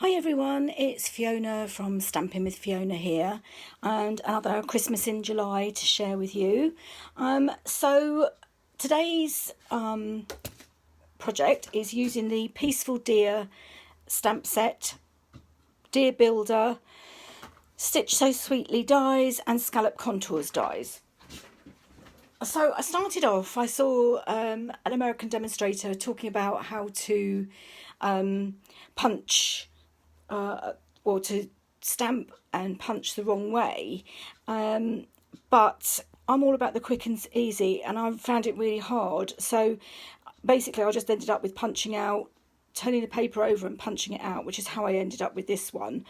Hi everyone, it's Fiona from Stampin' with Fiona here, and another Christmas in July to share with you. So today's project is using the Peaceful Deer stamp set, Deer Builder, Stitch So Sweetly dies and Scallop Contours dies. So I started off, I saw an American demonstrator talking about how to punch or to stamp and punch the wrong way, but I'm all about the quick and easy, and I found it really hard. So basically I just ended up with punching out, turning the paper over and punching it out, which is how I ended up with this one.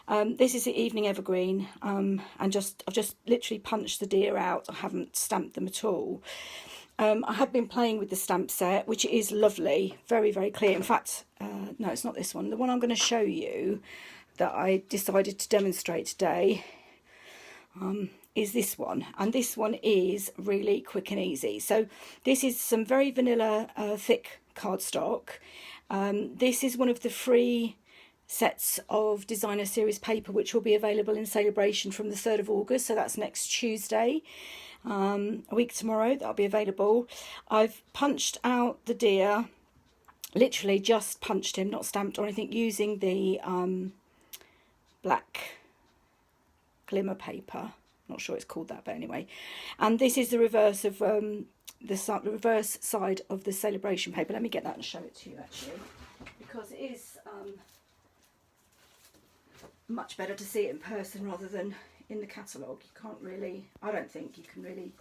This is the Evening Evergreen, and I've just literally punched the deer out. I haven't stamped them at all. I have been playing with the stamp set, which is lovely, very, very clear. In fact, no, it's not this one. The one I'm going to show you that I decided to demonstrate today is this one. And this one is really quick and easy. So this is some very vanilla, thick cardstock. This is one of the free sets of designer series paper which will be available in celebration from the 3rd of August, so that's next Tuesday, a week tomorrow. That'll be available. I've punched out the deer, literally just punched him, not stamped or anything, using the black glimmer paper. Not sure it's called that, but anyway. And this is the reverse of the reverse side of the celebration paper. Let me get that and show it to you actually, because it is much better to see it in person rather than in the catalogue. You can't really, I don't think you can really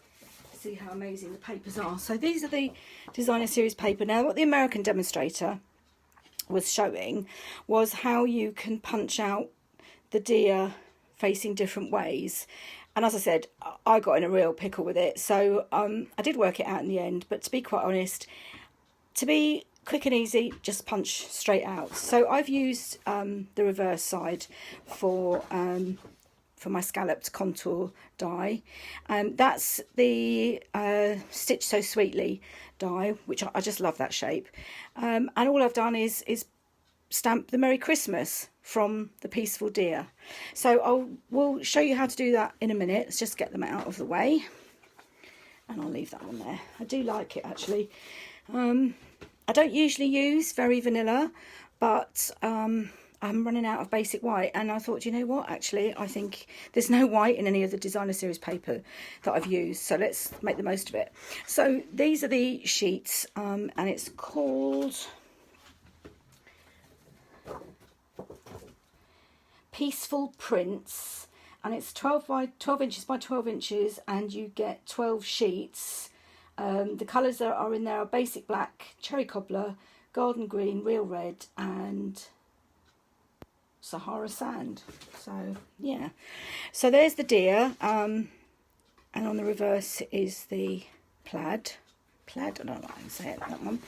see how amazing the papers are. So these are the designer series paper. Now what the American demonstrator was showing was how you can punch out the deer facing different ways. And as I said, I got in a real pickle with it. So I did work it out in the end, but to be quite honest, to be quick and easy, just punch straight out. So I've used the reverse side for my scalloped contour die. That's the Stitch So Sweetly die, which I just love that shape. And all I've done is stamp the Merry Christmas from the Peaceful Deer. So we'll show you how to do that in a minute. Let's just get them out of the way, and I'll leave that one there. I do like it actually. I don't usually use very vanilla, but I'm running out of basic white, and I thought, you know what, actually I think there's no white in any of the designer series paper that I've used, so let's make the most of it. So these are the sheets, and it's called Peaceful Prints, and it's 12 inches by 12 inches, and you get 12 sheets. The colours that are in there are basic black, cherry cobbler, garden green, real red, and Sahara sand. So yeah, so there's the deer, and on the reverse is the plaid. I don't know how to say it, that one.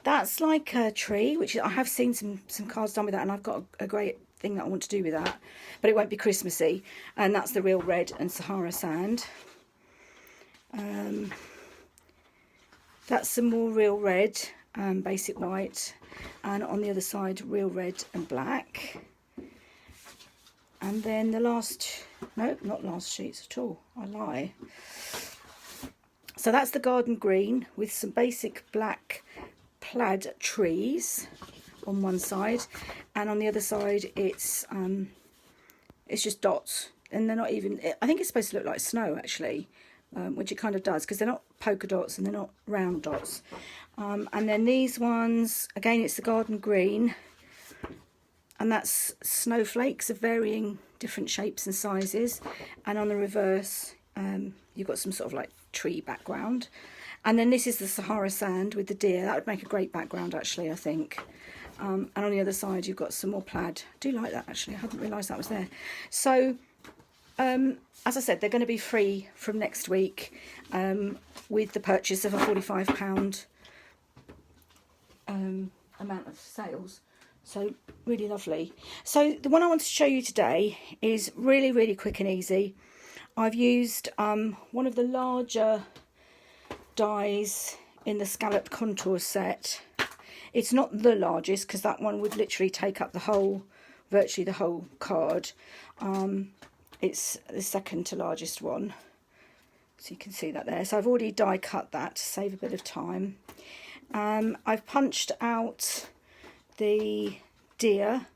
That's like a tree, which I have seen some cards done with that, and I've got a great thing that I want to do with that, but it won't be Christmassy. And that's the real red and Sahara sand. That's some more real red, basic white, and on the other side real red and black. And then the last, no, not last sheets at all, I lie. So that's the garden green with some basic black plaid trees on one side, and on the other side it's just dots, and they're not even, I think it's supposed to look like snow actually, which it kind of does, because they're not polka dots and they're not round dots. And then these ones, again, it's the garden green, and that's snowflakes of varying different shapes and sizes, and on the reverse you've got some sort of like tree background. And then this is the Sahara sand with the deer. That would make a great background actually, I think. And on the other side you've got some more plaid. I do like that actually, I hadn't realised that was there. So as I said, they're going to be free from next week, with the purchase of a £45 amount of sales. So really lovely. So the one I want to show you today is really, really quick and easy. I've used one of the larger dies in the scalloped contour set. It's not the largest, because that one would literally take up the whole virtually the whole card. It's the second to largest one, so you can see that there. So I've already die cut that to save a bit of time. I've punched out the deer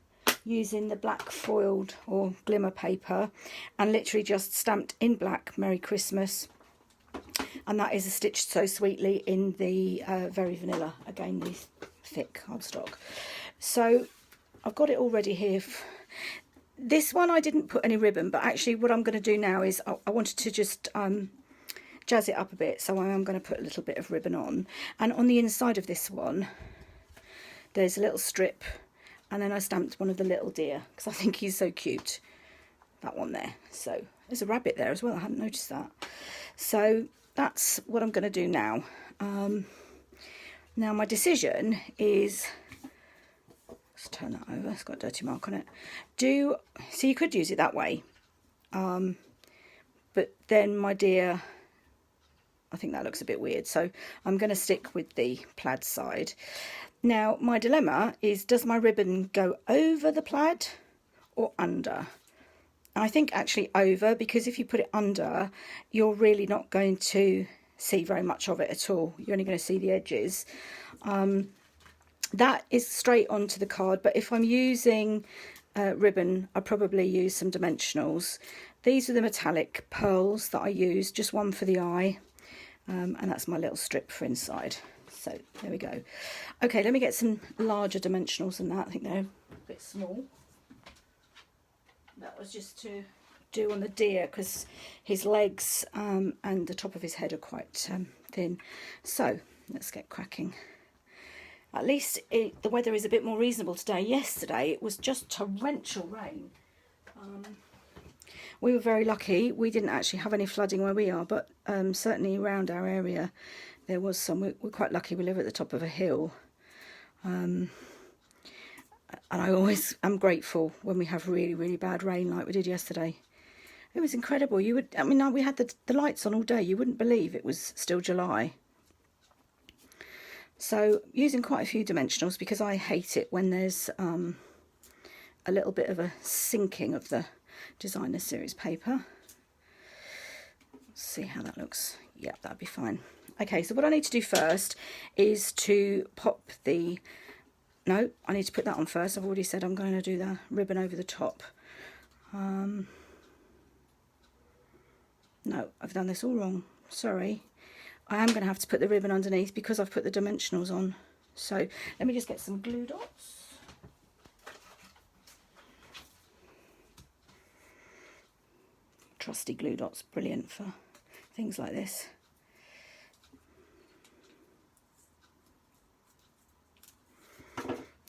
using the black foiled or glimmer paper and literally just stamped in black Merry Christmas, and that is a Stitched So Sweetly in the very vanilla, again the thick cardstock. So I've got it all ready here. This one I didn't put any ribbon, but actually what I'm going to do now is I wanted to just jazz it up a bit, so I am going to put a little bit of ribbon on. And on the inside of this one there's a little strip, and then I stamped one of the little deer because I think he's so cute, that one there. So there's a rabbit there as well, I hadn't noticed that. So that's what I'm going to do now. Now my decision is, let's turn that over, it's got a dirty mark on it. So you could use it that way, but then my dear, I think that looks a bit weird, so I'm going to stick with the plaid side. Now my dilemma is, does my ribbon go over the plaid or under? I think actually over, because if you put it under, you're really not going to see very much of it at all. You're only going to see the edges. That is straight onto the card, but if I'm using ribbon, I'll probably use some dimensionals. These are the metallic pearls that I use, just one for the eye, and that's my little strip for inside. So there we go. Okay, let me get some larger dimensionals than that. I think they're a bit small. That was just to do on the deer because his legs and the top of his head are quite thin. So let's get cracking. At least the weather is a bit more reasonable today. Yesterday it was just torrential rain. We were very lucky. We didn't actually have any flooding where we are, but certainly around our area there was some. We're quite lucky, we live at the top of a hill. And I always am grateful when we have really, really bad rain like we did yesterday. It was incredible. You would, I mean, we had the lights on all day. You wouldn't believe it was still July. So using quite a few dimensionals because I hate it when there's a little bit of a sinking of the designer series paper. Let's see how that looks. Yeah, that'd be fine. Okay, so what I need to do first is to pop the... No, I need to put that on first. I've already said I'm going to do the ribbon over the top. No, I've done this all wrong. Sorry. I am going to have to put the ribbon underneath because I've put the dimensionals on. So let me just get some glue dots. Trusty glue dots, brilliant for things like this.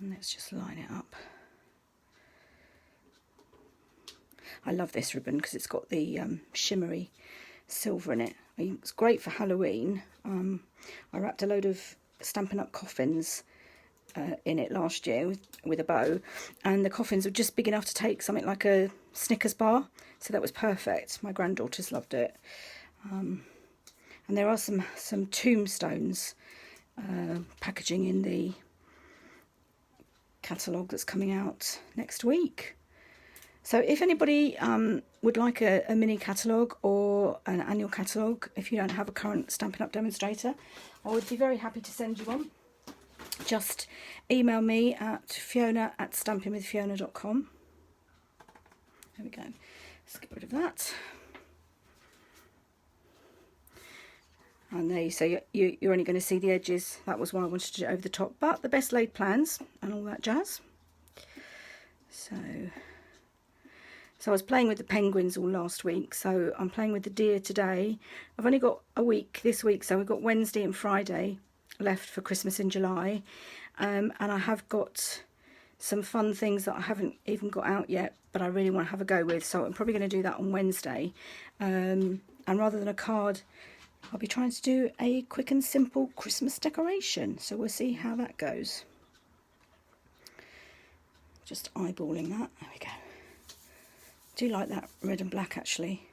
And let's just line it up. I love this ribbon because it's got the shimmery silver in it. I mean, it's great for Halloween. I wrapped a load of Stampin' Up coffins in it last year with a bow, and the coffins were just big enough to take something like a Snickers bar, so that was perfect. My granddaughters loved it. And there are some tombstones packaging in the catalogue that's coming out next week. So if anybody would like a mini catalogue or an annual catalogue, if you don't have a current Stampin' Up demonstrator, I would be very happy to send you one. Just email me at fiona@stampingwithfiona.com. There we go. Let's get rid of that. And there you say you're only going to see the edges. That was why I wanted to do it over the top, but the best laid plans and all that jazz. So I was playing with the penguins all last week, so I'm playing with the deer today. I've only got a week this week, so we've got Wednesday and Friday left for Christmas in July, and I have got some fun things that I haven't even got out yet, but I really want to have a go with, so I'm probably going to do that on Wednesday. And rather than a card, I'll be trying to do a quick and simple Christmas decoration, so we'll see how that goes. Just eyeballing that. There we go. I do like that red and black actually.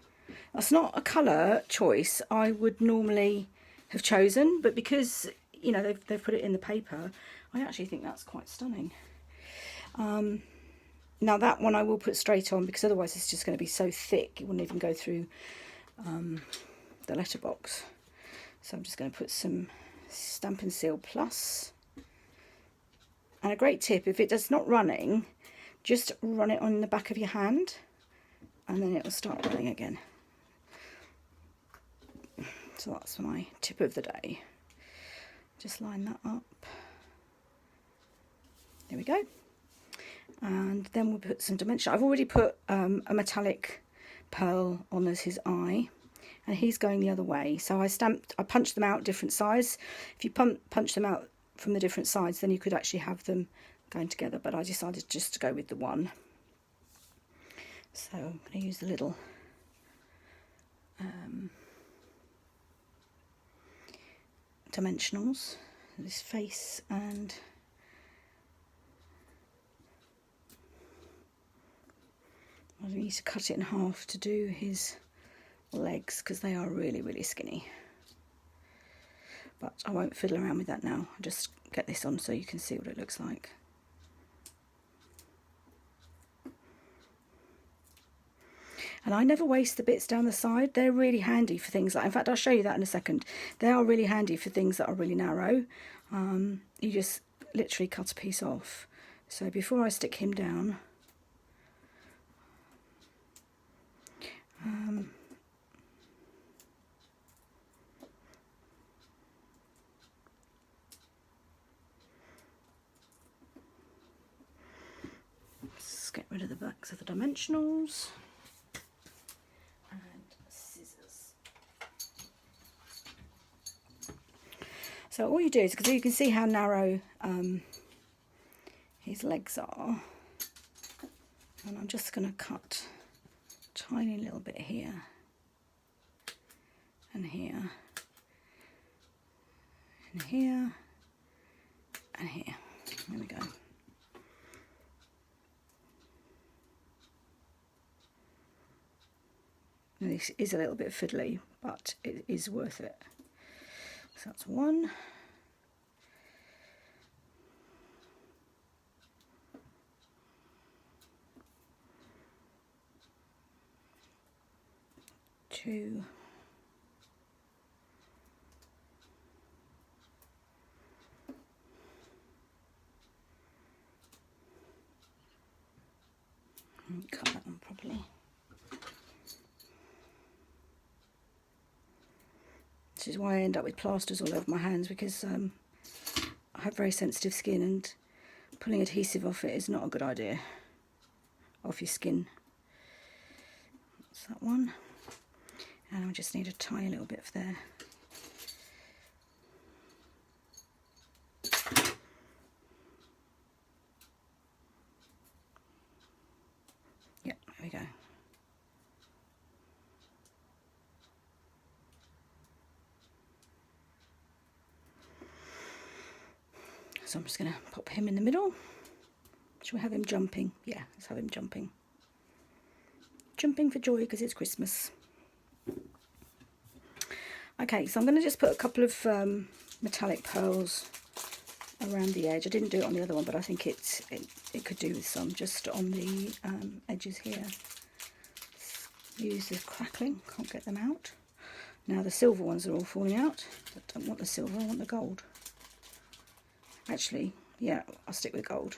That's not a colour choice I would normally have chosen, but because, you know, they've put it in the paper, I actually think that's quite stunning. Now that one I will put straight on, because otherwise it's just going to be so thick it wouldn't even go through the letterbox. So I'm just going to put some Stampin' Seal Plus. And a great tip, if it does not running, just run it on the back of your hand and then it will start running again. So that's my tip of the day. Just line that up. There we go. And then we'll put some dimension. I've already put a metallic pearl on as his eye, and he's going the other way. So I punched them out different size. If you punch them out from the different sides, then you could actually have them going together, but I decided just to go with the one. So I'm going to use the little dimensionals, this face, and I need to cut it in half to do his legs because they are really, really skinny. But I won't fiddle around with that now. I'll just get this on so you can see what it looks like. And I never waste the bits down the side. They're really handy for things like, in fact, I'll show you that in a second. They are really handy for things that are really narrow. You just literally cut a piece off. So before I stick him down, let's get rid of the backs of the dimensionals. And scissors. So all you do is, because you can see how narrow his legs are, and I'm just going to cut a tiny little bit here and here and here and here. There we go. Now this is a little bit fiddly, but it is worth it. So that's one. Two. Cut that one properly. This is why I end up with plasters all over my hands, because I have very sensitive skin and pulling adhesive off it is not a good idea. Off your skin. That's that one. And I just need a tiny little bit of there. Yep, there we go. So I'm just going to pop him in the middle. Should we have him jumping? Yeah, let's have him jumping. Jumping for joy because it's Christmas. Okay, so I'm going to just put a couple of metallic pearls around the edge. I didn't do it on the other one, but I think it could do with some just on the edges here. Use the crackling, can't get them out. Now the silver ones are all falling out. I don't want the silver, I want the gold. Actually, yeah, I'll stick with gold.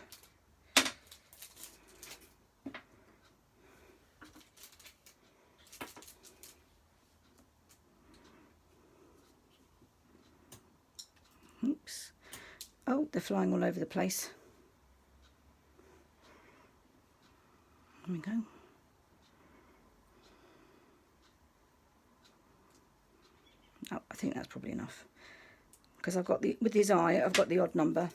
Oops. Oh, they're flying all over the place. There we go. Oh, I think that's probably enough. Because I've got with his eye, I've got the odd number.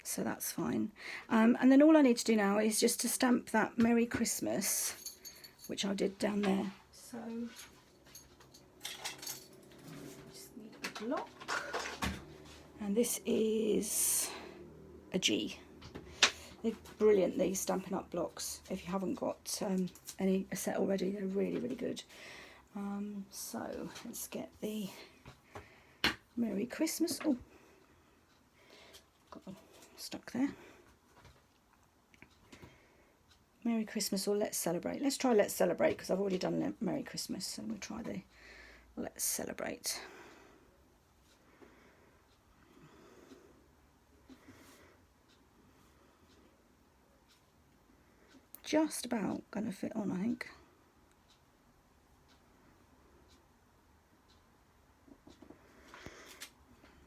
So that's fine. And then all I need to do now is just to stamp that Merry Christmas, which I did down there. So, just need a block. And this is a G. They're brilliant, these Stampin' Up blocks. If you haven't got a set already, they're really, really good. So let's get the Merry Christmas. Oh, got stuck there. Merry Christmas or Let's Celebrate. Let's try Let's Celebrate because I've already done Merry Christmas, so we'll try the Let's Celebrate. Just about going to fit on, I think.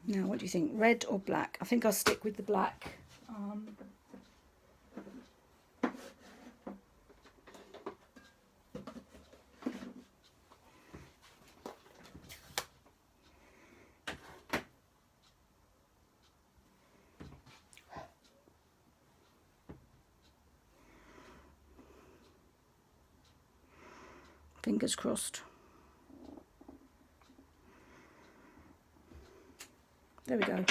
Now, what do you think? Red or black? I think I'll stick with the black. Fingers crossed. There we go.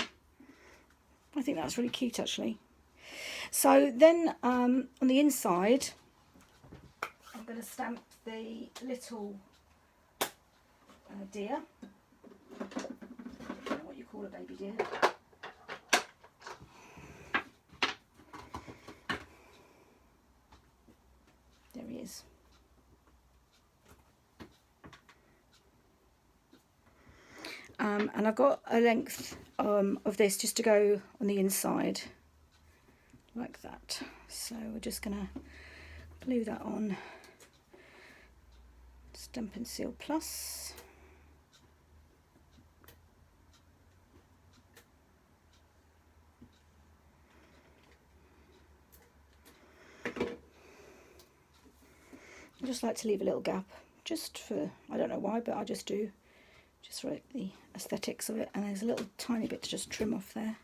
I think that's really cute actually. So then on the inside, I'm going to stamp the little deer. I don't know what you call a baby deer. There he is. And I've got a length of this just to go on the inside like that. So we're just going to glue that on. Stampin' Seal Plus. I just like to leave a little gap, just for, I don't know why, but I just do. Just for the aesthetics of it, and there's a little tiny bit to just trim off there.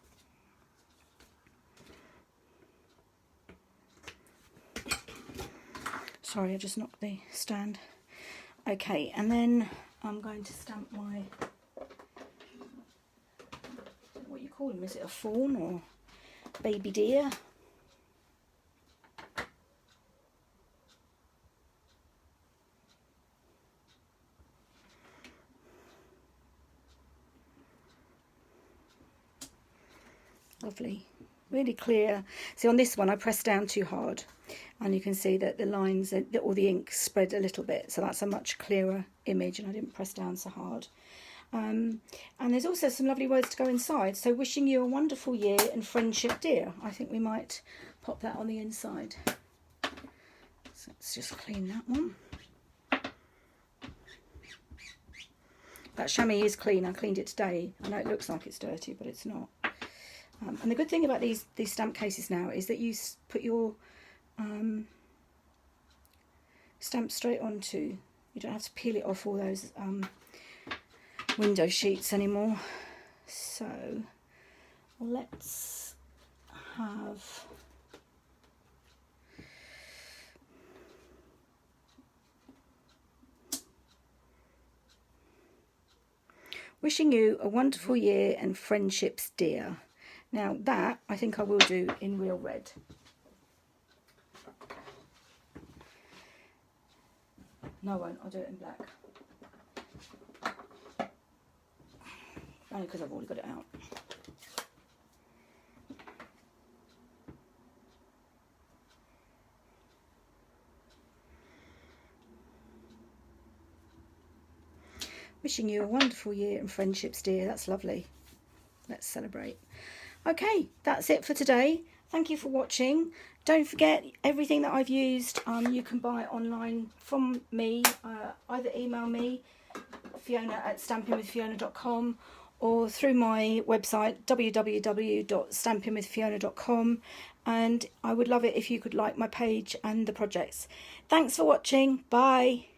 Sorry, I just knocked the stand. Okay, and then I'm going to stamp my, what you call him, is it a fawn or baby deer? Lovely, really clear. See, on this one I pressed down too hard, and you can see that the lines, all the ink spread a little bit, so that's a much clearer image, and I didn't press down so hard. And there's also some lovely words to go inside. So, wishing you a wonderful year and friendship, dear. I think we might pop that on the inside. So let's just clean that one. That chamois is clean. I cleaned it today. I know it looks like it's dirty, but it's not. And the good thing about these stamp cases now is that you put your stamp straight onto. You don't have to peel it off all those window sheets anymore. So let's have wishing you a wonderful year and friendships, dear. Now that I think I will do in real red. No, I won't. I'll do it in black. Only because I've already got it out. Wishing you a wonderful year and friendships, dear. That's lovely. Let's celebrate. Okay, that's it for today. Thank you for watching. Don't forget, everything that I've used you can buy online from me. Either email me, Fiona@stampingwithfiona.com, or through my website, www.stampingwithfiona.com. And I would love it if you could like my page and the projects. Thanks for watching. Bye.